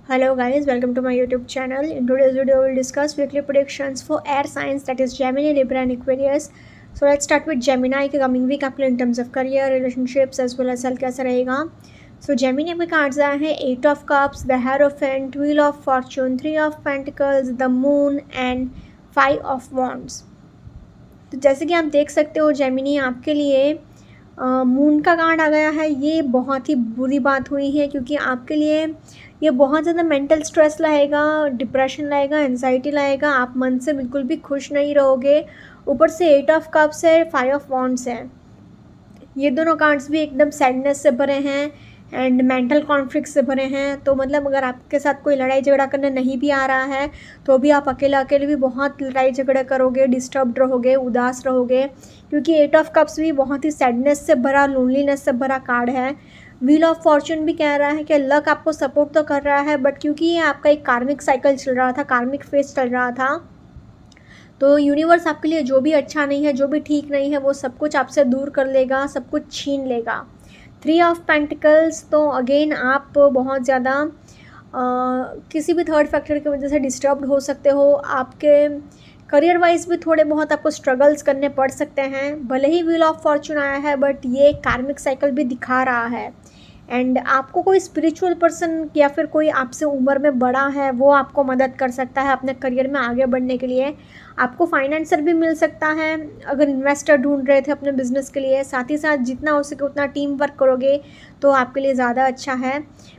Hello guys, welcome to my YouTube channel. In today's video, we will discuss weekly predictions for air signs, that is Gemini, Libra and Aquarius. So let's start with Gemini के coming week आपके लिए in terms of career, relationships as well as health कैसा रहेगा. So Gemini आपके cards आए हैं 8 of Cups, the Hierophant, Wheel of Fortune, 3 of Pentacles, the Moon and 5 of Wands. तो जैसे कि आप देख सकते हो जेमिनी आपके लिए मून का कार्ड आ गया है. ये बहुत ही बुरी बात हुई है क्योंकि आपके लिए ये बहुत ज़्यादा मेंटल स्ट्रेस लाएगा, डिप्रेशन लाएगा, एंजाइटी लाएगा. आप मन से बिल्कुल भी खुश नहीं रहोगे. ऊपर से 8 ऑफ कप्स है, 5 ऑफ वॉन्ड्स है. ये दोनों कार्ड्स भी एकदम सैडनेस से भरे हैं एंड मेंटल कॉन्फ्लिक्ट से भरे हैं. तो मतलब अगर आपके साथ कोई लड़ाई झगड़ा करने नहीं भी आ रहा है तो भी आप अकेले भी बहुत लड़ाई झगड़ा करोगे, डिस्टर्ब्ड रहोगे, उदास रहोगे क्योंकि 8 ऑफ कप्स भी बहुत ही सैडनेस से भरा, लोनलीनेस से भरा कार्ड है. व्हील ऑफ फॉर्चून भी कह रहा है कि लक आपको सपोर्ट तो कर रहा है बट क्योंकि ये आपका एक कार्मिक साइकिल चल रहा था, कार्मिक फेज चल रहा था, तो यूनिवर्स आपके लिए जो भी अच्छा नहीं है, जो भी ठीक नहीं है, वो सब कुछ आपसे दूर कर लेगा, सब कुछ छीन लेगा. 3 ऑफ पेंटिकल्स, तो अगेन आप बहुत ज़्यादा किसी भी थर्ड फैक्टर की वजह से डिस्टर्ब्ड हो सकते हो. आपके करियर वाइज भी थोड़े बहुत आपको स्ट्रगल्स करने पड़ सकते हैं. भले ही व्हील ऑफ फॉर्चून आया है बट ये कार्मिक साइकिल भी दिखा रहा है. एंड आपको कोई स्पिरिचुअल पर्सन या फिर कोई आपसे उम्र में बड़ा है वो आपको मदद कर सकता है अपने करियर में आगे बढ़ने के लिए. आपको फाइनेंसर भी मिल सकता है अगर इन्वेस्टर ढूंढ रहे थे अपने बिजनेस के लिए. साथ ही साथ जितना हो सके उतना टीम वर्क करोगे तो आपके लिए ज़्यादा अच्छा है.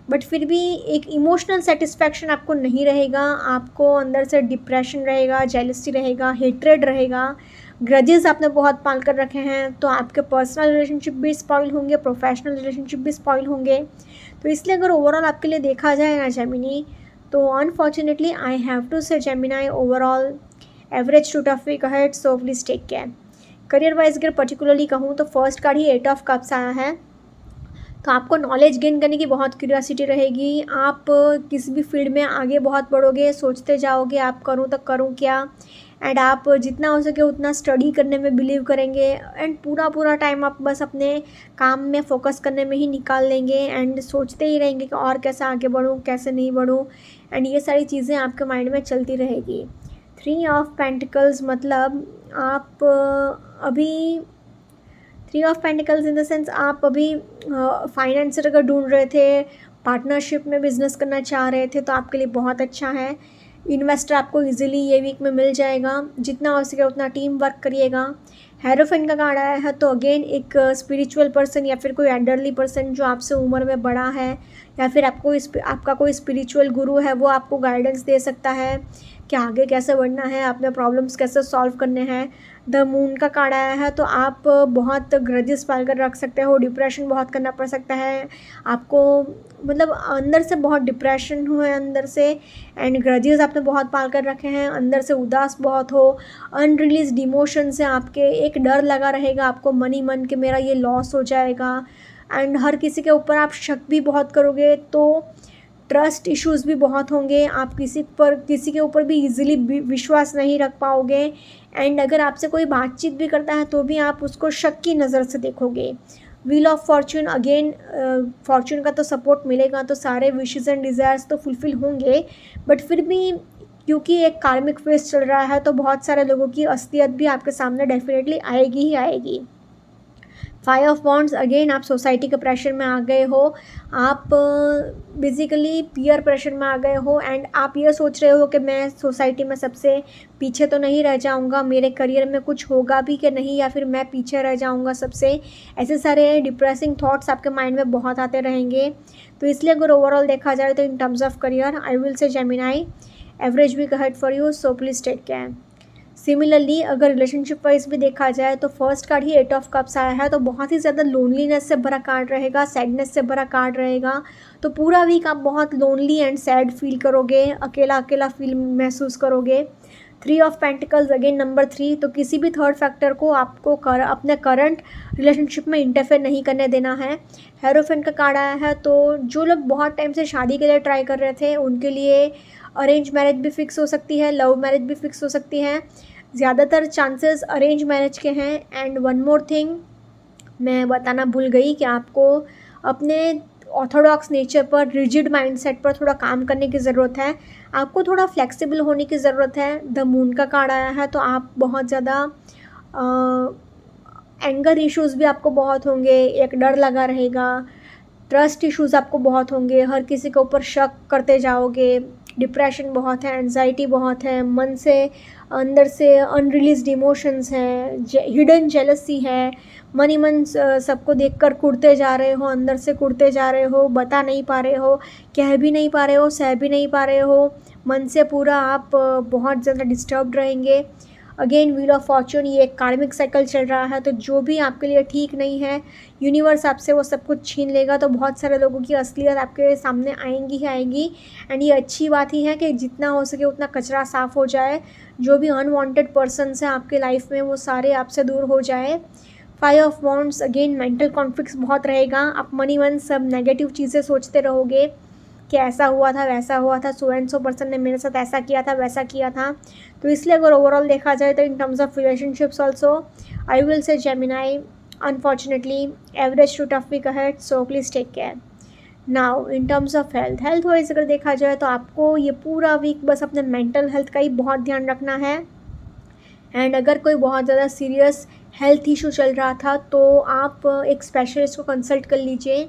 बट फिर भी एक इमोशनल सेटिस्फैक्शन आपको नहीं रहेगा. आपको अंदर से डिप्रेशन रहेगा, जेलसी रहेगा, हेट्रेड रहेगा, ग्रजेस आपने बहुत पाल कर रखे हैं. तो आपके पर्सनल रिलेशनशिप भी स्पॉइल होंगे, प्रोफेशनल रिलेशनशिप भी स्पॉइल होंगे. तो इसलिए अगर ओवरऑल आपके लिए देखा जाए ना जेमिनी, तो unfortunately I have to say Gemini overall average to tough week ahead, so please take care. Career wise अगर पर्टिकुलरली कहूँ तो फर्स्ट कार्ड ही 8 ऑफ कप्स आया है. तो आपको नॉलेज गेन करने की बहुत क्यूरियोसिटी रहेगी. आप किसी भी फील्ड में आगे बहुत बढ़ोगे, सोचते जाओगे आप करूँ तो करूँ क्या. एंड आप जितना हो सके उतना स्टडी करने में बिलीव करेंगे एंड पूरा टाइम आप बस अपने काम में फोकस करने में ही निकाल लेंगे एंड सोचते ही रहेंगे कि और कैसे आगे बढ़ूँ, कैसे नहीं बढ़ूँ. एंड ये सारी चीज़ें आपके माइंड में चलती रहेगी. 3 ऑफ पेंटिकल्स मतलब आप अभी 3 of pentacles in the sense आप अभी फाइनेंसर अगर ढूंढ रहे थे, पार्टनरशिप में बिजनेस करना चाह रहे थे तो आपके लिए बहुत अच्छा है. इन्वेस्टर आपको इजीली ये वीक में मिल जाएगा. जितना हो सके उतना टीम वर्क करिएगा. हेरोफेंट का कार्ड आया है तो अगेन एक स्पिरिचुअल पर्सन या फिर कोई एल्डरली पर्सन जो आपसे उम्र में बड़ा है या फिर आपका कोई स्पिरिचुअल गुरु है वो आपको गाइडेंस दे सकता है कि आगे कैसे बढ़ना है, अपने प्रॉब्लम्स कैसे सॉल्व करने हैं. द मून का कार्ड आया है तो आप बहुत ग्रजेस पाल कर रख सकते हो, डिप्रेशन बहुत करना पड़ सकता है आपको, मतलब अंदर से बहुत डिप्रेशन हुए अंदर से एंड ग्रजेस आपने बहुत पाल कर रखे हैं. अंदर से उदास बहुत हो, अनरिलीज्ड इमोशन से आपके एक डर लगा रहेगा आपको मन ही मन कि मेरा ये लॉस हो जाएगा. एंड हर किसी के ऊपर आप शक भी बहुत करोगे तो ट्रस्ट इश्यूज़ भी बहुत होंगे. आप किसी के ऊपर भी इजीली विश्वास नहीं रख पाओगे. एंड अगर आपसे कोई बातचीत भी करता है तो भी आप उसको शक की नज़र से देखोगे. Wheel of Fortune, again Fortune का तो सपोर्ट मिलेगा तो सारे विशेज़ एंड डिज़ायर्स तो फुलफ़िल होंगे. बट फिर भी क्योंकि एक कार्मिक फेज चल रहा है तो बहुत सारे लोगों की असलियत भी आपके सामने डेफिनेटली आएगी ही आएगी. 5 ऑफ वॉन्ड्स, अगेन आप सोसाइटी के प्रेशर में आ गए हो, आप बेसिकली पीयर प्रेशर में आ गए हो एंड आप ये सोच रहे हो कि मैं सोसाइटी में सबसे पीछे तो नहीं रह जाऊंगा, मेरे करियर में कुछ होगा भी कि नहीं या फिर मैं पीछे रह जाऊंगा सबसे. ऐसे सारे डिप्रेसिंग थॉट्स आपके माइंड में बहुत आते रहेंगे. तो इसलिए अगर ओवरऑल देखा जाए तो in terms of career I will say Gemini average week ahead for you, so please take care. Similarly अगर रिलेशनशिप वाइज भी देखा जाए तो फर्स्ट कार्ड ही 8 ऑफ कप्स आया है तो बहुत ही ज़्यादा लोनलीनेस से भरा कार्ड रहेगा, सैडनेस से भरा कार्ड रहेगा. तो पूरा वीक आप बहुत लोनली एंड सैड फील करोगे, अकेला फील महसूस करोगे. 3 ऑफ पेंटिकल्स, अगेन नंबर 3, तो किसी भी थर्ड फैक्टर को आपको अपने करंट रिलेशनशिप में इंटरफेयर नहीं करने देना है. हेरोफेंट का कार्ड आया है तो जो लोग बहुत टाइम से शादी के लिए ट्राई कर रहे थे उनके लिए अरेंज मैरिज भी फिक्स हो सकती है, लव मैरिज भी फिक्स हो सकती है. ज़्यादातर चांसेस अरेंज मैरिज के हैं. एंड वन मोर थिंग मैं बताना भूल गई कि आपको अपने ऑर्थोडॉक्स नेचर पर, रिजिड माइंडसेट पर थोड़ा काम करने की ज़रूरत है। आपको थोड़ा फ्लेक्सिबल होने की ज़रूरत है। द मून का कार्ड आया है तो आप बहुत ज़्यादा एंगर इश्यूज़ भी आपको बहुत होंगे, एक डर लगा रहेगा, ट्रस्ट इश्यूज़ आपको बहुत होंगे, हर किसी के ऊपर शक करते जाओगे, डिप्रेशन बहुत है, एंजाइटी बहुत है, मन से अंदर से अनरिलीज्ड इमोशंस हैं, हिडन जेलसी है, मन ही मन सबको देखकर कुढ़ते जा रहे हो, अंदर से कुढ़ते जा रहे हो, बता नहीं पा रहे हो, कह भी नहीं पा रहे हो, सह भी नहीं पा रहे हो, मन से पूरा आप बहुत ज़्यादा डिस्टर्ब्ड रहेंगे। अगेन व्हील ऑफ फॉर्चून, ये एक कार्मिक साइकिल चल रहा है, तो जो भी आपके लिए ठीक नहीं है यूनिवर्स आपसे वो सब कुछ छीन लेगा। तो बहुत सारे लोगों की असलियत आपके सामने आएंगी ही आएंगी। एंड ये अच्छी बात ही है कि जितना हो सके उतना कचरा साफ़ हो जाए, जो भी अनवांटेड पर्सन्स हैं आपके लाइफ में वो सारे आपसे दूर हो जाए। 5 of wands, again mental conflicts बहुत रहेगा, आप मन ही मन सब नेगेटिव चीज़ें सोचते रहोगे कि ऐसा हुआ था, वैसा हुआ था, सो एंड सो पर्सन ने मेरे साथ ऐसा किया था, वैसा किया था। तो इसलिए अगर ओवरऑल देखा जाए तो in terms of relationships also I will say Gemini unfortunately average to tough week ahead, so please take care. Now in terms of health wise अगर देखा जाए तो आपको ये पूरा वीक बस अपने मेंटल हेल्थ का ही बहुत ध्यान रखना है। एंड अगर कोई बहुत ज़्यादा सीरियस हेल्थ इशू चल रहा था तो आप एक स्पेशलिस्ट को कंसल्ट कर लीजिए।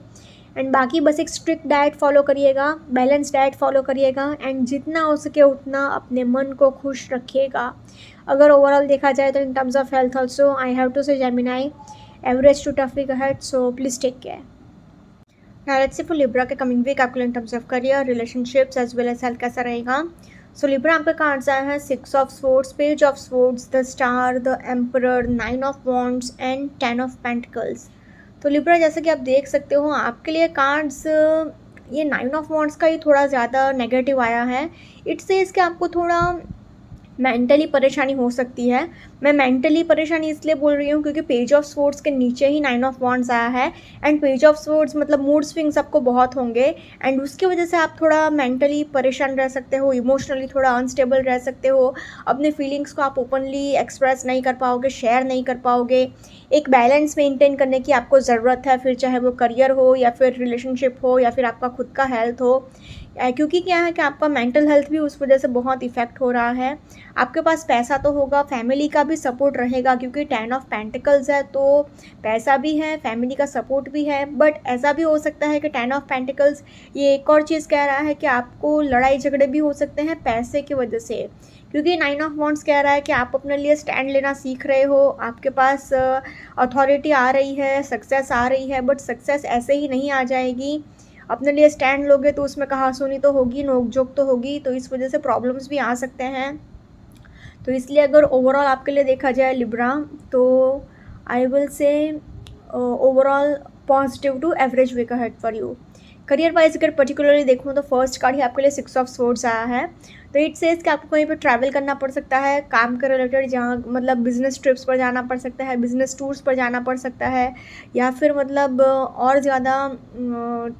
एंड बाकी बस एक स्ट्रिक्ट डाइट फॉलो करिएगा, बैलेंस डाइट फॉलो करिएगा, एंड जितना हो सके उतना अपने मन को खुश रखिएगा। अगर ओवरऑल देखा जाए तो in terms of health also I have to say Gemini average to tough week ahead, so please take care. Now let's see for Libra के कमिंग वीक आपके in terms of career, relationships as well as health कैसा रहेगा। So Libra आपके cards आए हैं 6 of swords, page of swords, the star, the emperor, 9 of wands and 10 of pentacles. तो Libra जैसे कि आप देख सकते हो आपके लिए कार्ड्स ये 9 ऑफ वॉन्ड्स का ही थोड़ा ज़्यादा नेगेटिव आया है। इट सेज कि आपको थोड़ा मेंटली परेशानी हो सकती है। मैं मेंटली परेशानी इसलिए बोल रही हूँ क्योंकि पेज ऑफ स्वॉर्ड्स के नीचे ही 9 ऑफ वॉन्ड्स आया है। एंड पेज ऑफ स्वॉर्ड्स मतलब मूड स्विंग्स आपको बहुत होंगे, एंड उसकी वजह से आप थोड़ा मेंटली परेशान रह सकते हो, इमोशनली थोड़ा अनस्टेबल रह सकते हो, अपने फीलिंग्स को आप ओपनली एक्सप्रेस नहीं कर पाओगे, शेयर नहीं कर पाओगे। एक बैलेंस मेंटेन करने की आपको ज़रूरत है, फिर चाहे वो करियर हो या फिर रिलेशनशिप हो या फिर आपका खुद का हेल्थ हो, क्योंकि क्या है कि आपका मेंटल हेल्थ भी उस वजह से बहुत इफ़ेक्ट हो रहा है। आपके पास पैसा तो होगा, फैमिली का भी सपोर्ट रहेगा क्योंकि 10 ऑफ पेंटिकल्स है, तो पैसा भी है, फैमिली का सपोर्ट भी है। बट ऐसा भी हो सकता है कि 10 ऑफ पेंटिकल्स ये एक और चीज़ कह रहा है कि आपको लड़ाई झगड़े भी हो सकते हैं पैसे की वजह से, क्योंकि 9 ऑफ वॉन्ड्स कह रहा है कि आप अपने लिए स्टैंड लेना सीख रहे हो, आपके पास अथॉरिटी आ रही है, सक्सेस आ रही है, बट सक्सेस ऐसे ही नहीं आ जाएगी। अपने लिए स्टैंड लोगे तो उसमें कहासुनी तो होगी, नोकझोंक तो होगी, तो इस वजह से प्रॉब्लम्स भी आ सकते हैं। तो इसलिए अगर ओवरऑल आपके लिए देखा जाए लिब्रा, तो I will say overall positive to average week ahead for you. Career wise अगर पर्टिकुलरली देखूँ तो फर्स्ट कार्ड ही आपके लिए 6 ऑफ स्वॉर्ड्स आया है। तो इट सेज कि आपको कहीं पर ट्रैवल करना पड़ सकता है, काम के रिलेटेड, जहाँ मतलब बिजनेस ट्रिप्स पर जाना पड़ सकता है, बिजनेस टूर्स पर जाना पड़ सकता है, या फिर मतलब और ज़्यादा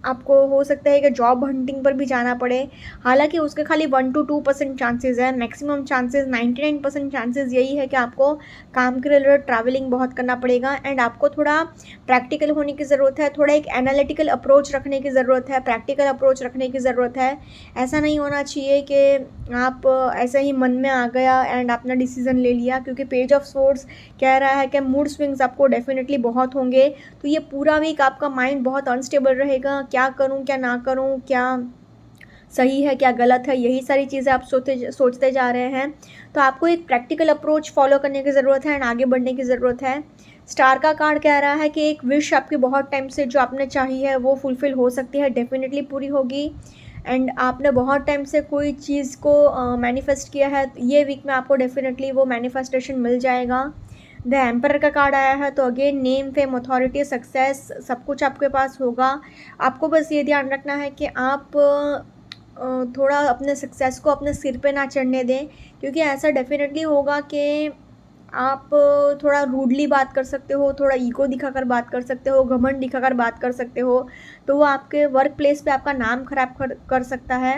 आपको हो सकता है कि जॉब हंटिंग पर भी जाना पड़े। हालांकि उसके खाली 1 to 2% चांसेस है, मैक्सिमम चांसेस 99% चांसेस यही है कि आपको काम के रिलेटेड ट्रैवलिंग बहुत करना पड़ेगा। एंड आपको थोड़ा प्रैक्टिकल होने की ज़रूरत है, थोड़ा एक एनालिटिकल अप्रोच रखने की ज़रूरत है, प्रैक्टिकल अप्रोच रखने की ज़रूरत है। ऐसा नहीं होना चाहिए कि आप ऐसे ही मन में आ गया एंड अपना डिसीज़न ले लिया, क्योंकि पेज ऑफ स्वॉर्ड्स कह रहा है कि मूड स्विंग्स आपको डेफिनेटली बहुत होंगे। तो ये पूरा वीक आपका माइंड बहुत अनस्टेबल रहेगा, क्या करूं क्या ना करूं, क्या सही है क्या गलत है, यही सारी चीज़ें आप सोचते जा रहे हैं। तो आपको एक प्रैक्टिकल अप्रोच फॉलो करने की ज़रूरत है एंड आगे बढ़ने की ज़रूरत है। स्टार का कार्ड कह रहा है कि एक विश आपकी बहुत टाइम से जो आपने चाही है वो फुलफ़िल हो सकती है, डेफिनेटली पूरी होगी। एंड आपने बहुत टाइम से कोई चीज़ को मैनिफेस्ट किया है, ये वीक में आपको डेफिनेटली वो मैनिफेस्टेशन मिल जाएगा। द एम्पर का कार्ड आया है, तो again name, fame, authority, success सब कुछ आपके पास होगा। आपको बस ये ध्यान रखना है कि आप थोड़ा अपने सक्सेस को अपने सिर पे ना चढ़ने दें, क्योंकि ऐसा डेफिनेटली होगा कि आप थोड़ा रूडली बात कर सकते हो, थोड़ा ईगो दिखाकर बात कर सकते हो, घमंड दिखाकर बात कर सकते हो, तो वो आपके वर्क प्लेस पे आपका नाम खराब कर सकता है।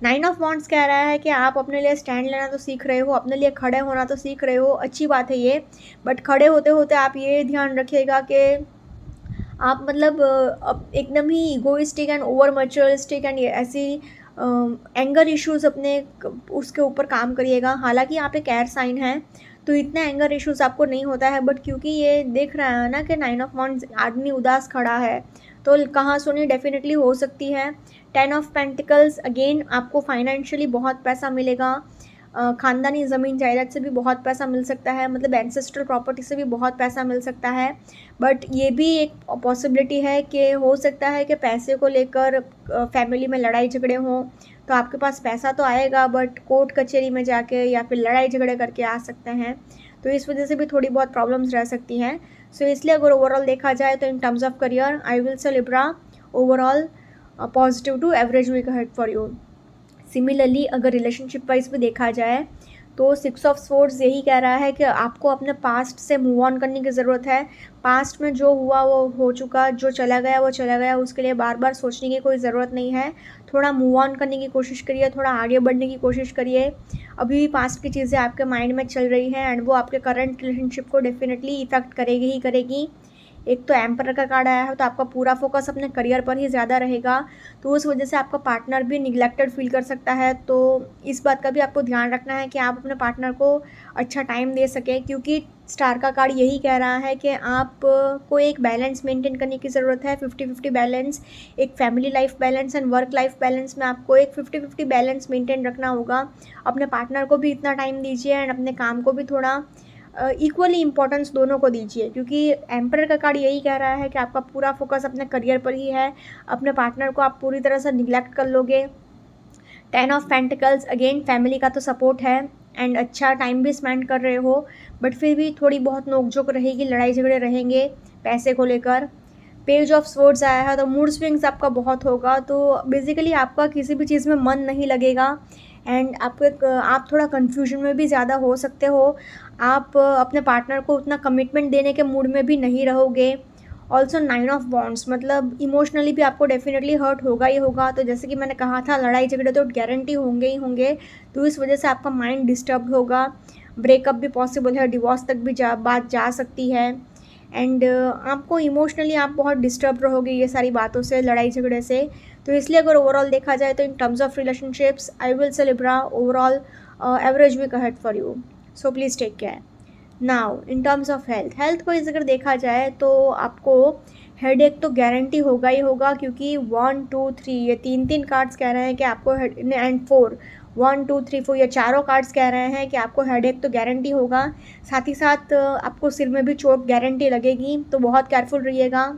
9 ऑफ वॉन्ड्स कह रहा है कि आप अपने लिए स्टैंड लेना तो सीख रहे हो, अपने लिए खड़े होना तो सीख रहे हो, अच्छी बात है ये। बट खड़े होते होते आप ये ध्यान रखिएगा कि आप मतलब एकदम ही egoistic and over materialistic and ऐसी एंगर इश्यूज़ अपने उसके ऊपर काम करिएगा। हालांकि आप एक एयर साइन हैं तो इतना एंगर इश्यूज़ आपको नहीं होता है, बट क्योंकि ये देख रहा है ना कि 9 ऑफ वांड्स आदमी उदास खड़ा है तो कहाँ सुनी डेफिनेटली हो सकती है। 10 ऑफ पेंटिकल्स अगेन आपको फाइनेंशियली बहुत पैसा मिलेगा, ख़ानदानी ज़मीन जायदाद से भी बहुत पैसा मिल सकता है, मतलब एंसेस्ट्रल प्रॉपर्टी से भी बहुत पैसा मिल सकता है। बट ये भी एक पॉसिबिलिटी है कि हो सकता है कि पैसे को लेकर फैमिली में लड़ाई झगड़े हों, तो आपके पास पैसा तो आएगा बट कोर्ट कचहरी में जाके या फिर लड़ाई झगड़े करके आ सकते हैं, तो इस वजह से भी थोड़ी बहुत प्रॉब्लम्स रह सकती हैं। सो इसलिए अगर ओवरऑल देखा जाए तो in terms of career I will say Libra overall positive to average week ahead for you. Similarly अगर रिलेशनशिप वाइज भी देखा जाए तो 6 ऑफ स्वॉर्ड्स यही कह रहा है कि आपको अपने पास्ट से मूव ऑन करने की ज़रूरत है। पास्ट में जो हुआ वो हो चुका, जो चला गया वो चला गया, उसके लिए बार बार सोचने की कोई ज़रूरत नहीं है। थोड़ा मूव ऑन करने की कोशिश करिए, थोड़ा आगे बढ़ने की कोशिश करिए। अभी भी पास्ट की चीज़ें आपके माइंड में चल रही हैं एंड वो आपके करंट रिलेशनशिप को डेफिनेटली इफेक्ट करेगी ही करेगी। एक तो एम्पर का कार्ड आया है तो आपका पूरा फोकस अपने करियर पर ही ज़्यादा रहेगा, तो उस वजह से आपका पार्टनर भी निगलेक्टेड फील कर सकता है। तो इस बात का भी आपको ध्यान रखना है कि आप अपने पार्टनर को अच्छा टाइम दे सकें, क्योंकि स्टार का कार्ड यही कह रहा है कि आप को एक बैलेंस मेंटेन करने की ज़रूरत है, 50-50 बैलेंस। एक family life balance and work life balance में आपको एक 50-50 बैलेंस मेंटेन रखना होगा। अपने पार्टनर को भी इतना टाइम दीजिए एंड अपने काम को भी थोड़ा इक्वली इम्पोर्टेंस दोनों को दीजिए, क्योंकि एम्पर का कार्ड यही कह रहा है कि आपका पूरा फोकस अपने करियर पर ही है, अपने पार्टनर को आप पूरी तरह से निगलेक्ट कर लोगे। 10 ऑफ पेंटिकल्स अगेन फैमिली का तो सपोर्ट है एंड अच्छा टाइम भी स्पेंड कर रहे हो, बट फिर भी थोड़ी बहुत नोकझोंक रहेगी, लड़ाई झगड़े रहेंगे पैसे को लेकर। पेज ऑफ स्वॉर्ड्स आया है तो मूड स्विंग्स आपका बहुत होगा, तो बेसिकली आपका किसी भी चीज़ में मन नहीं लगेगा एंड आप थोड़ा कन्फ्यूजन में भी ज़्यादा हो सकते हो। आप अपने पार्टनर को उतना कमिटमेंट देने के मूड में भी नहीं रहोगे। ऑल्सो 9 ऑफ वॉन्ड्स मतलब इमोशनली भी आपको डेफिनेटली हर्ट होगा ही होगा। तो जैसे कि मैंने कहा था लड़ाई झगड़े तो गारंटी होंगे ही होंगे, तो इस वजह से आपका माइंड डिस्टर्ब होगा। ब्रेकअप भी पॉसिबल है, डिवोर्स तक भी बात जा सकती है एंड आपको इमोशनली आप बहुत डिस्टर्ब रहोगे ये सारी बातों से, लड़ाई झगड़े से। तो इसलिए अगर ओवरऑल देखा जाए तो in terms of relationships I will say Libra overall average week ahead for you, so please take care. Now in terms of health wise अगर देखा जाए तो आपको हेडेक तो गारंटी होगा ही होगा, क्योंकि 1 2 3 ये 3 कार्ड्स कह रहे हैं कि आपको एंड 4 1 2 3 4 ये चारों कार्ड्स कह रहे हैं कि आपको हेडेक तो गारंटी होगा। साथ ही साथ आपको सिर में भी चोट गारंटी लगेगी, तो बहुत केयरफुल रहिएगा।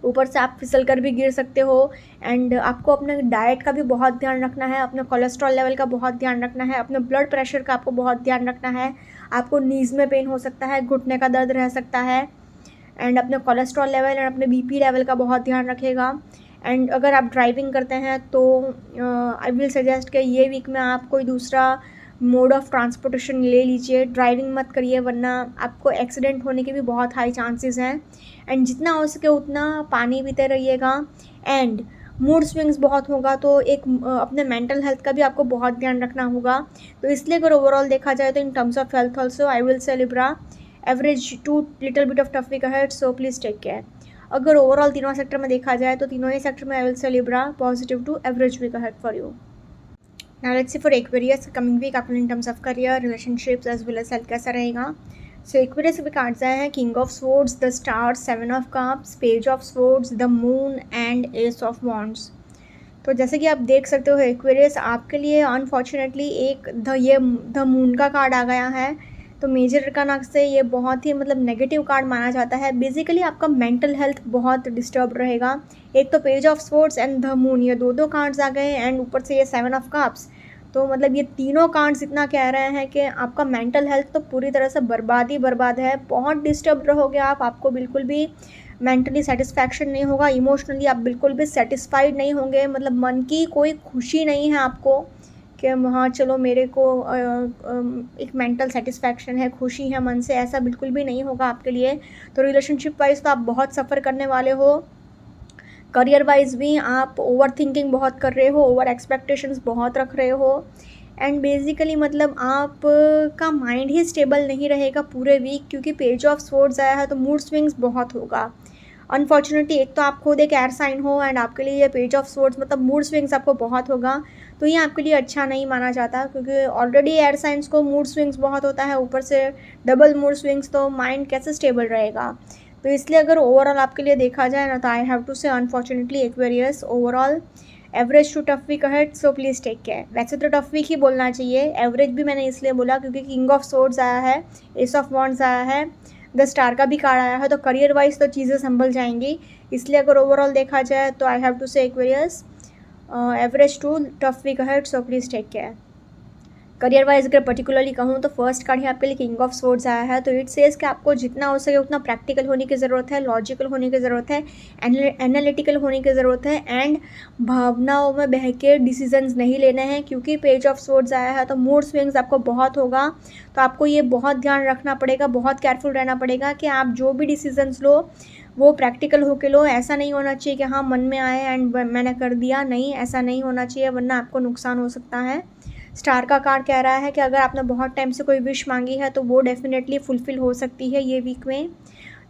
ऊपर से आप फिसल कर भी गिर सकते हो एंड आपको अपने डाइट का भी बहुत ध्यान रखना है, अपने कोलेस्ट्रॉल लेवल का बहुत ध्यान रखना है, अपने ब्लड प्रेशर का आपको बहुत ध्यान रखना है। आपको नीज़ में पेन हो सकता है, घुटने का दर्द रह सकता है एंड अपने कोलेस्ट्रॉल लेवल एंड अपने बीपी लेवल का बहुत ध्यान रखेगा। एंड अगर आप ड्राइविंग करते हैं तो आई विल सजेस्ट कि ये वीक में आप कोई दूसरा मोड ऑफ ट्रांसपोर्टेशन ले लीजिए, ड्राइविंग मत करिए वरना आपको एक्सीडेंट होने के भी बहुत हाई चांसेस हैं। एंड जितना हो सके उतना पानी पीते रहिएगा एंड मूड स्विंग्स बहुत होगा, तो एक अपने मेंटल हेल्थ का भी आपको बहुत ध्यान रखना होगा। तो इसलिए अगर ओवरऑल देखा जाए तो in terms of health also I will say Libra average to little bit of tough week ahead, so please take care. अगर ओवरऑल तीनों सेक्टर में देखा जाए तो तीनों ही सेक्टर में I will say Libra positive to average week ahead for you. Now let's see for Aquarius coming week आपको in terms of career, relationships as well as health कैसा रहेगा। सो एक्वेरियस भी कार्ड्स आए हैं king of swords, the star, 7 of cups, page of swords, the moon and S of wands. तो जैसे कि आप देख सकते हो एक्वेरियस आपके लिए अनफॉर्चुनेटली एक द मून का कार्ड आ गया है, तो मेजर अरकाना से ये बहुत ही मतलब नेगेटिव कार्ड माना जाता है। बेसिकली आपका मेंटल हेल्थ बहुत डिस्टर्ब रहेगा। एक तो page of swords and the moon ये दो कार्ड्स आ गए एंड ऊपर से ये 7 ऑफ कप्स, तो मतलब ये तीनों कार्ड्स इतना कह रहे हैं कि आपका मेंटल हेल्थ तो पूरी तरह से बर्बाद ही बर्बाद है। बहुत डिस्टर्ब रहोगे आप, आपको बिल्कुल भी मेंटली सेटिस्फैक्शन नहीं होगा, इमोशनली आप बिल्कुल भी सेटिस्फाइड नहीं होंगे, मतलब मन की कोई खुशी नहीं है आपको कि हाँ चलो मेरे को एक मेंटल सेटिस्फैक्शन है, खुशी है मन से, ऐसा बिल्कुल भी नहीं होगा आपके लिए। तो रिलेशनशिप वाइज तो आप बहुत सफ़र करने वाले हो। करियर वाइज भी आप ओवर थिंकिंग बहुत कर रहे हो, ओवर एक्सपेक्टेशंस बहुत रख रहे हो एंड बेसिकली मतलब आप का माइंड ही स्टेबल नहीं रहेगा पूरे वीक, क्योंकि पेज ऑफ स्वॉर्ड्स आया है तो मूड स्विंग्स बहुत होगा। अनफॉर्चुनेटली एक तो आप खुद एक एयर साइन हो एंड आपके लिए ये पेज ऑफ सोर्ड्स मतलब मूड स्विंग्स आपको बहुत होगा, तो ये आपके लिए अच्छा नहीं माना जाता, क्योंकि ऑलरेडी एयर साइंस को मूड स्विंग्स बहुत होता है, ऊपर से डबल मूड स्विंग्स, तो माइंड कैसे स्टेबल रहेगा। तो इसलिए अगर ओवरऑल आपके लिए देखा जाए ना, तो आई हैव टू से unfortunately Aquarius overall average to tough week ahead, so please take care. वैसे तो टफ वीक ही बोलना चाहिए, एवरेज भी मैंने इसलिए बोला क्योंकि किंग ऑफ सोर्ड्स आया है, एस ऑफ वॉन्ड्स आया है, द स्टार का भी कार्ड आया है, तो करियर वाइज तो चीज़ें संभल जाएंगी। इसलिए अगर ओवरऑल देखा जाए तो I have to say Aquarius average to tough week ahead, so please take care. Career wise अगर पर्टिकुलरली कहूँ तो फर्स्ट कार्ड ही आपके लिए किंग ऑफ सोर्ड्स आया है, तो इट सेज कि आपको जितना हो सके उतना प्रैक्टिकल होने की ज़रूरत है, लॉजिकल होने की ज़रूरत है, एनालिटिकल होने की ज़रूरत है, एंड भावनाओं में बह के डिसीजंस नहीं लेने हैं, क्योंकि पेज ऑफ सोर्ड्स आया है तो मूड स्विंग्स आपको बहुत होगा। तो आपको ये बहुत ध्यान रखना पड़ेगा, बहुत केयरफुल रहना पड़ेगा कि आप जो भी डिसीजंस लो वो प्रैक्टिकल होके लो। ऐसा नहीं होना चाहिए कि हाँ मन में आए एंड मैंने कर दिया, नहीं ऐसा नहीं होना चाहिए, वरना आपको नुकसान हो सकता है। स्टार का कार्ड कह रहा है कि अगर आपने बहुत टाइम से कोई विश मांगी है तो वो डेफिनेटली फुलफ़िल हो सकती है ये वीक में।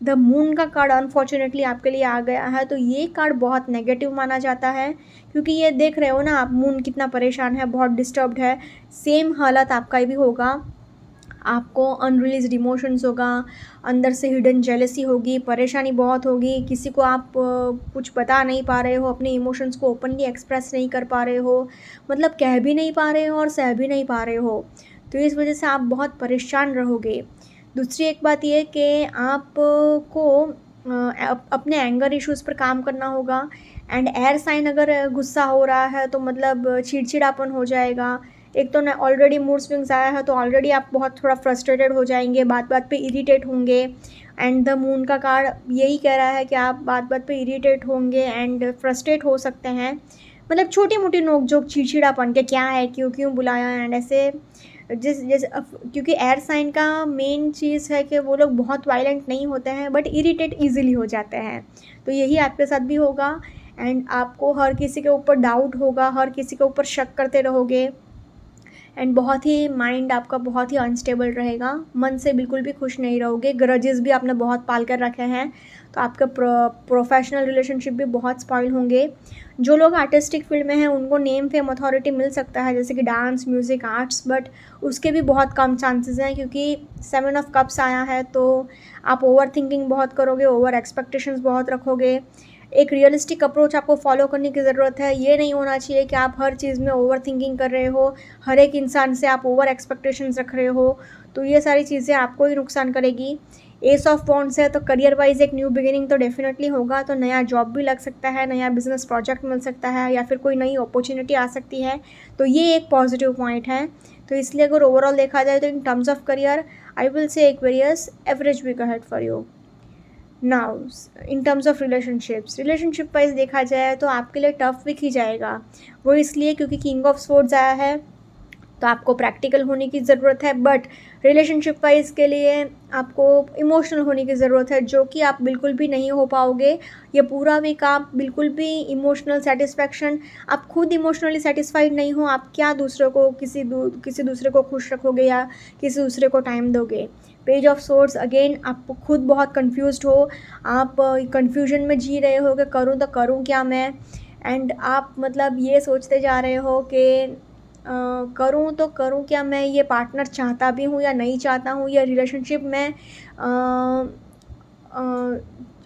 द मून का कार्ड अनफॉर्चुनेटली आपके लिए आ गया है, तो ये कार्ड बहुत नेगेटिव माना जाता है, क्योंकि ये देख रहे हो ना आप, मून कितना परेशान है, बहुत डिस्टर्ब्ड है। सेम हालत आपका भी होगा, आपको अनरिलीज्ड इमोशंस होगा, अंदर से हिडन जेलसी होगी, परेशानी बहुत होगी, किसी को आप कुछ बता नहीं पा रहे हो, अपने इमोशंस को ओपनली एक्सप्रेस नहीं कर पा रहे हो, मतलब कह भी नहीं पा रहे हो और सह भी नहीं पा रहे हो, तो इस वजह से आप बहुत परेशान रहोगे। दूसरी एक बात ये कि आपको अपने एंगर इश्यूज़ पर काम करना होगा, एंड एयर साइन अगर गुस्सा हो रहा है तो मतलब चिड़चिड़ापन हो जाएगा। एक तो ना ऑलरेडी मूड स्विंग्स आया है, तो ऑलरेडी आप बहुत थोड़ा फ्रस्ट्रेटेड हो जाएंगे, बात बात पे इरिटेट होंगे, एंड द मून का कार्ड यही कह रहा है कि आप बात बात पे इरिटेट होंगे एंड फ्रस्ट्रेट हो सकते हैं, मतलब छोटी मोटी नोक जोक, चिड़चिड़ापन के क्या है, क्यों क्यों बुलाया, एंड ऐसे जैसे क्योंकि एयर साइन का मेन चीज़ है कि वो लोग बहुत वायलेंट नहीं होते हैं बट इरिटेट ईजिली हो जाते हैं, तो यही आपके साथ भी होगा। एंड आपको हर किसी के ऊपर डाउट होगा, हर किसी के ऊपर शक करते रहोगे, एंड बहुत ही माइंड आपका बहुत ही अनस्टेबल रहेगा, मन से बिल्कुल भी खुश नहीं रहोगे, ग्रजेस भी आपने बहुत पाल कर रखे हैं, तो आपका प्रोफेशनल रिलेशनशिप भी बहुत स्पॉइल होंगे। जो लोग आर्टिस्टिक फील्ड में हैं उनको नेम फेम अथॉरिटी मिल सकता है, जैसे कि डांस, म्यूज़िक, आर्ट्स, बट उसके भी बहुत कम चांसेस हैं, क्योंकि 7 ऑफ कप्स आया है, तो आप ओवर थिंकिंग बहुत करोगे, ओवर एक्सपेक्टेशंस बहुत रखोगे। एक रियलिस्टिक अप्रोच आपको फॉलो करने की ज़रूरत है, ये नहीं होना चाहिए कि आप हर चीज़ में ओवर थिंकिंग कर रहे हो, हर एक इंसान से आप ओवर एक्सपेक्टेशंस रख रहे हो, तो ये सारी चीज़ें आपको ही नुकसान करेगी। एस ऑफ वॉन्ड्स है, तो करियर वाइज एक न्यू बिगिनिंग तो डेफिनेटली होगा, तो नया जॉब भी लग सकता है, नया बिजनेस प्रोजेक्ट मिल सकता है, या फिर कोई नई अपॉर्चुनिटी आ सकती है, तो ये एक पॉजिटिव पॉइंट है। तो इसलिए अगर ओवरऑल देखा जाए तो in terms of career I will say Aquarius average week ahead for you. Now in terms of relationship wise देखा जाए तो आपके लिए टफ वीक ही जाएगा, वो इसलिए क्योंकि किंग ऑफ स्वॉर्ड्स आया है, तो आपको प्रैक्टिकल होने की ज़रूरत है, बट रिलेशनशिप वाइज के लिए आपको इमोशनल होने की ज़रूरत है, जो कि आप बिल्कुल भी नहीं हो पाओगे। ये पूरा वीक आप बिल्कुल भी इमोशनल सेटिस्फैक्शन, आप खुद इमोशनली सेटिस्फाइड नहीं हो, आप क्या दूसरे को किसी दूसरे को खुश रखोगे या किसी दूसरे को टाइम दोगे। पेज ऑफ सोर्ड्स अगेन, आप खुद बहुत कंफ्यूज्ड हो, आप कंफ्यूजन में जी रहे हो कि करूँ तो करूँ क्या मैं, एंड आप मतलब ये सोचते जा रहे हो कि करूँ तो करूँ क्या मैं, ये पार्टनर चाहता भी हूँ या नहीं चाहता हूँ, या रिलेशनशिप में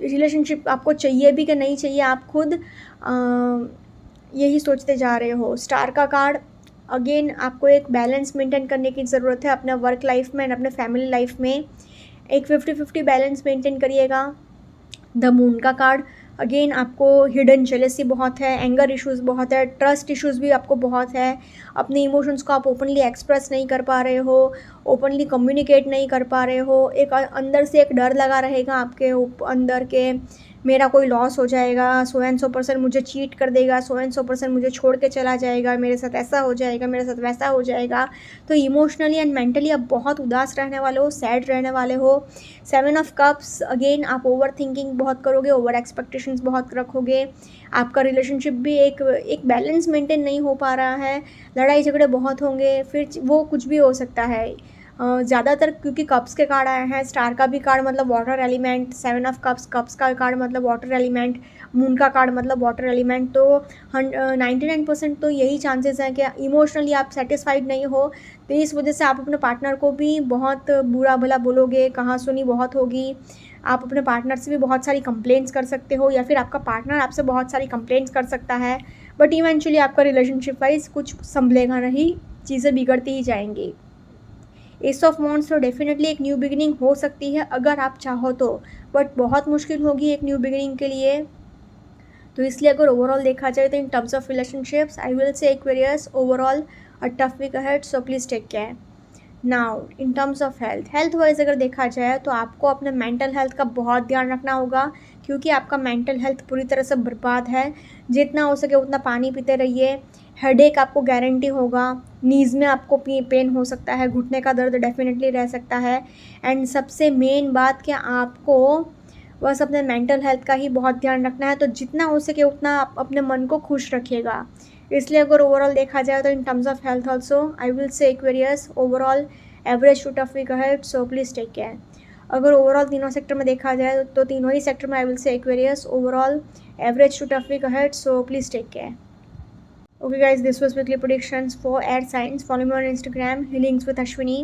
रिलेशनशिप आपको चाहिए भी कि नहीं चाहिए, आप खुद यही सोचते जा रहे हो। स्टार का कार्ड अगेन, आपको एक बैलेंस मेंटेन करने की ज़रूरत है अपने वर्क लाइफ में एंड अपने फैमिली लाइफ में, एक 50-50 बैलेंस मेंटेन करिएगा। द मून का कार्ड अगेन, आपको हिडन जेलेसी बहुत है, एंगर इश्यूज़ बहुत है, ट्रस्ट इश्यूज़ भी आपको बहुत है, अपने इमोशंस को आप ओपनली एक्सप्रेस नहीं कर पा रहे हो, ओपनली कम्युनिकेट नहीं कर पा रहे हो, एक अंदर से एक डर लगा रहेगा आपके अंदर के मेरा कोई लॉस हो जाएगा, सो एंड सो पर्सन मुझे चीट कर देगा, सो एंड सो पर्सन मुझे छोड़ के चला जाएगा, मेरे साथ ऐसा हो जाएगा, मेरे साथ वैसा हो जाएगा, तो इमोशनली एंड मेंटली आप बहुत उदास रहने वाले हो, सैड रहने वाले हो। 7 ऑफ कप्स अगेन, आप ओवर थिंकिंग बहुत करोगे, ओवर एक्सपेक्टेशंस बहुत रखोगे, आपका रिलेशनशिप भी एक बैलेंस मेंटेन नहीं हो पा रहा है, लड़ाई झगड़े बहुत होंगे, फिर वो कुछ भी हो सकता है, ज़्यादातर क्योंकि कप्स के कार्ड आए हैं, स्टार का भी कार्ड मतलब water element, 7 of cups, cups का कार्ड मतलब वाटर एलिमेंट, मून का कार्ड मतलब वाटर एलिमेंट, तो 99% तो यही चांसेस हैं कि इमोशनली आप सेटिस्फाइड नहीं हो, तो इस वजह से आप अपने पार्टनर को भी बहुत बुरा भला बोलोगे, कहा-सुनी बहुत होगी। आप अपने पार्टनर से भी बहुत सारी कंप्लेंट्स कर सकते हो या फिर आपका पार्टनर आपसे बहुत सारी कंप्लेंट्स कर सकता है, बट इवेंचुअली आपका रिलेशनशिप वाइज कुछ संभलेगा नहीं, चीज़ें बिगड़ती ही जाएंगी। एस ऑफ वांड्स तो डेफिनेटली एक न्यू बिगिनिंग हो सकती है अगर आप चाहो तो, बट बहुत मुश्किल होगी एक न्यू बिगिनिंग के लिए। तो इसलिए अगर ओवरऑल देखा जाए तो in terms of relationships I will say Aquarius overall a tough week ahead, so please take care. Now in terms of health wise अगर देखा जाए तो आपको अपने मेंटल हेल्थ का बहुत ध्यान रखना होगा, क्योंकि आपका मेंटल हेल्थ पूरी तरह से बर्बाद है। जितना हो सके उतना पानी पीते रहिए। हेडेक आपको गारंटी होगा, नीज़ में आपको पेन हो सकता है, घुटने का दर्द डेफिनेटली रह सकता है। एंड सबसे मेन बात कि आपको बस अपने मेंटल हेल्थ का ही बहुत ध्यान रखना है, तो जितना हो सके उतना आप अपने मन को खुश रखिएगा। इसलिए अगर ओवरऑल देखा जाए तो in terms of health also I will say Aquarius overall average to tough week ahead, so please take care. अगर ओवरऑल तीनों सेक्टर में देखा जाए तो तीनों ही सेक्टर में I will say Aquarius overall average to tough week ahead, so please take care. Okay guys, this was weekly predictions for air signs. Follow me on Instagram, healings with Ashwini,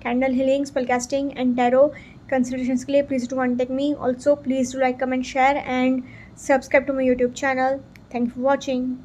candle healings, spellcasting and tarot consultations के लिए please do contact me. Also please do like, comment, share and subscribe to my YouTube channel. Thank you for watching.